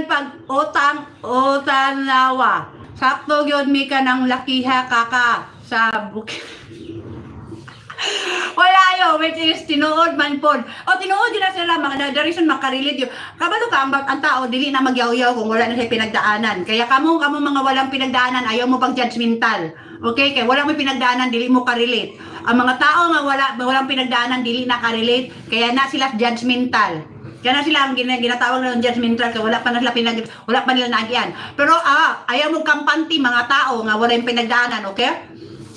bisan pag utang nawa. Sakto gyud mi ka ng lakiha kaka sa bukid. Wala yo, which is tinuod man pod. O tinuod yun na sila, mga the reason makarelate yun. Kabalo ka, ang tao, dili na magyaw-yaw kung wala na siya pinagdaanan. Kaya kamo mga walang pinagdaanan, ayaw mo pang judgmental. Okay? Kaya wala mo pinagdaanan, dili mo karelate. Ang mga tao nga walang pinagdaanan, dili na karelate, kaya na sila judgmental. Kaya na sila ang ginatawag ng judgmental, kaya wala pa nila naagyan. Pero ayaw mo kampanti mga tao nga wala yung pinagdaanan, okay?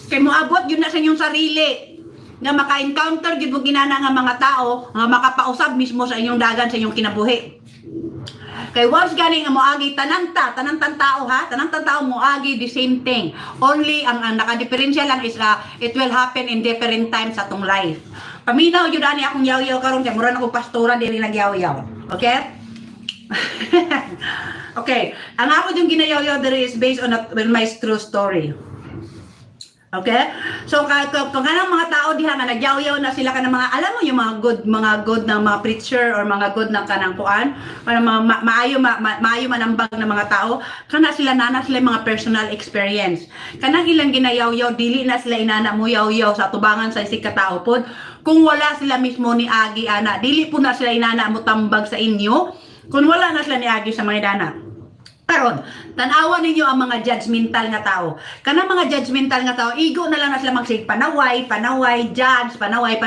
Kaya mo abot yun na sa inyong sarili nga maka-encounter gyud mo ginana nga mga tao nga makapausab mismo sa inyong dagan sa inyong kinabuhi. Kay once gani nga moagi tanang tao ha, tanang tao moagi the same thing. Only ang nakadiferensya lang is it will happen in different times sa atong life. Paminaw jud ani akong yaw-yaw karon kay mura na ko pastora diri nagyaw-yaw. Okay? Okay, ang ako yung ginayaw-yaw diri is based on my true story. Okay? So kung kanang mga tao diha nga nagyaw-yaw na sila kanang mga alam mo yung mga good na mga preacher or mga good na kanang kuan, para maayo manambag na mga tao, kana sila mga personal experience. Kanang ilang ginayaw-yaw dili na sila inana mo yaw-yaw sa tubangan sa isig ka tao pod. Kung wala sila mismo ni Agi ana, dili po na sila inana mo tambag sa inyo. Kung wala na sila ni Agi sa mga dana. Karon, tanawan ninyo ang mga judgmental nga tao. Kanang mga judgmental nga tao, igo na lang na sila magsig panaway, judge, panaway.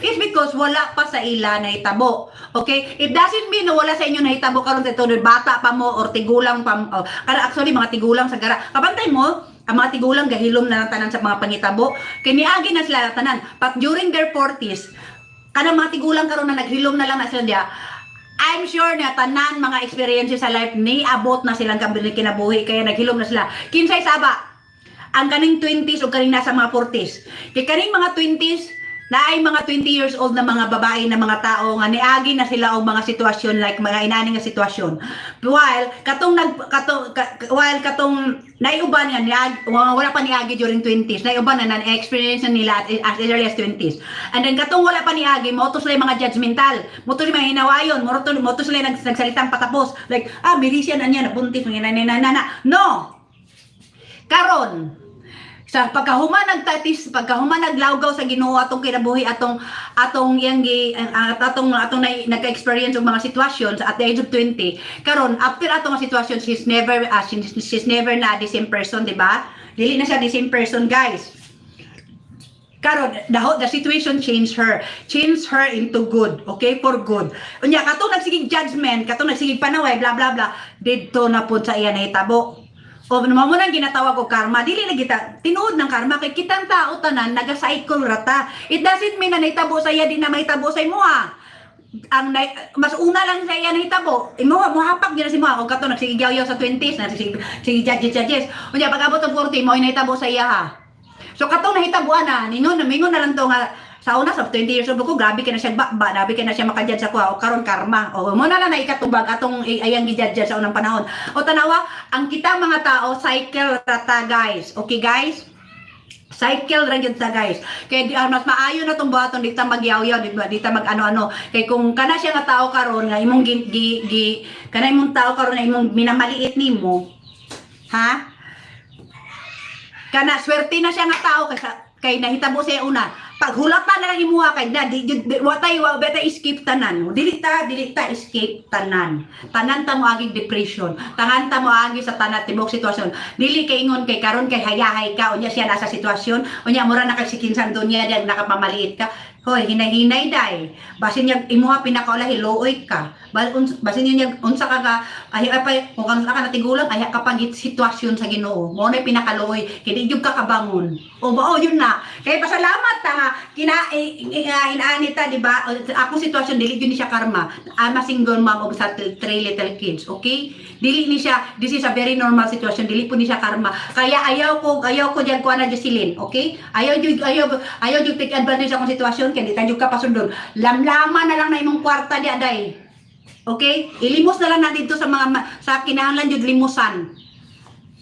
It's because wala pa sa ila na hitabo. Okay? It doesn't mean na wala sa inyo na hitabo karon sa ito, bata pa mo or tigulang pa mo. Actually, mga tigulang sa gara. Kabantay mo, ang mga tigulang gahilom na ng tanan sa mga pangitabo. Kiniagi na sila tanan. But during their 40s, kanang mga tigulang karon na naghilom na lang na sila diya, I'm sure na tanan mga experiences sa life ni abot na silang kinabuhi kaya naghilom na sila. Kinsay saba ang kaning 20s o kaning nasa mga 40s. Kay kaning mga 20s na ay mga 20 years old na mga babae na mga tao nga niagi na sila og mga sitwasyon like mga inani nga sitwasyon. While katong naiuban nga wala pa niagi during 20s, naiuban na na-experience na nila as early as 20s. And then katong wala pa niagi, mo to sila mga judgmental, mo to sila hinawayon, mo to sila nagsalitang patapos like mirisyan na niya nabuntis ng inana. No. Karon sa pagkahuman naglawgaw sa Ginoo atong kinabuhi atong nagka-experience og mga sitwasyon at the age of 20 karon after atong sitwasyon she's never na the same person, di ba? Dili na siya the same person, guys. Karon the situation changed her into good, okay, for good. Unya katong nagsigig judgment, katong nagsigig panaway blah blah blah, didto na pud sa iya nahitabo. O naman mo nang ginatawag ko karma, dili na kita tinuod ng karma kay kitang tao tanan naga-cycle rata. It doesn't mean na nahitabo sa iya din na mahitabo sa imo ha. Mas una lang sa iya nahitabo. Imo mo hapak gyud si mo kung kato nagsigigyaw-yaw sa 20s na sige judges. Unya pag abot ang 40 mo nahitabo sa iya ha. So katong nahitabuan na mingon na lang to nga sa una sa 20 years old ko grabe kay na siya grabe kay na siya makajudge sa kuha o karon karma o mo na lang na ikatubag atong ayang gijudge sa unang panahon o tanawa ang kita mga tao cycle rata, guys. Okay, guys, cycle ra gyud ta, guys. Kay mas maayo na tong buhaton dita magyaw-yaw, di ba? Dita mag ano-ano. Kay kung kana siya nga tao karon nga imong kana imong tao karon nga imong minamaliit nimo, ha? Kana swerte na siya nga tao kay nahitabo siya una. Paghulatan na lang imuha kay na betay escape tanan. Dili ta escape tanan. Tanan ta mo aging depression. Tanan ta mo agi sa tanan tibok sitwasyon. Dili kay ingon kay karon kay hayahay ka unya siya nasa sitwasyon, unya mura na kay sikinsan dunya dag nakapamaliit ka. Hoy, hinay-hinay day. Basin niya imuha pinakaula hiluoy ka. Basin niya unsa ka ay kung kanus ka natigulang ay kapag sitwasyon sa Ginoo. Mo na pinakaluoy kay di jud ka kabangon. O ba yun na. Kay pasalamat ta inaani ta, di ba? Ako sitwasyon dili jud ni siya karma. I'm a single mom of 3 little kids, okay? Dili ni siya, this is a very normal situation. Dili po ni siya karma. Kaya ayaw ko diyan ko na Jocelyn, okay? Ayaw jud take advantage sa akong sitwasyon kay di tayo ka pasundon. Lamlaman na lang na imong kwarta di aday. Okay? Ilimos na lang na dito sa kinahanglan jud limusan.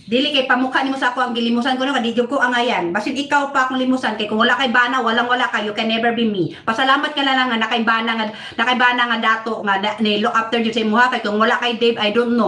Dili kay pamukha nimo sa ako ang gilimusan ko no kadi jud ko angayan. Basin ikaw pa akong limusan kay kung wala kay bana, wala ka, you can never be me. Pasalamat ka na lang nga nakaibana nga dato nga ni look after jud sa imuha kay kung wala kay Dave, I don't know.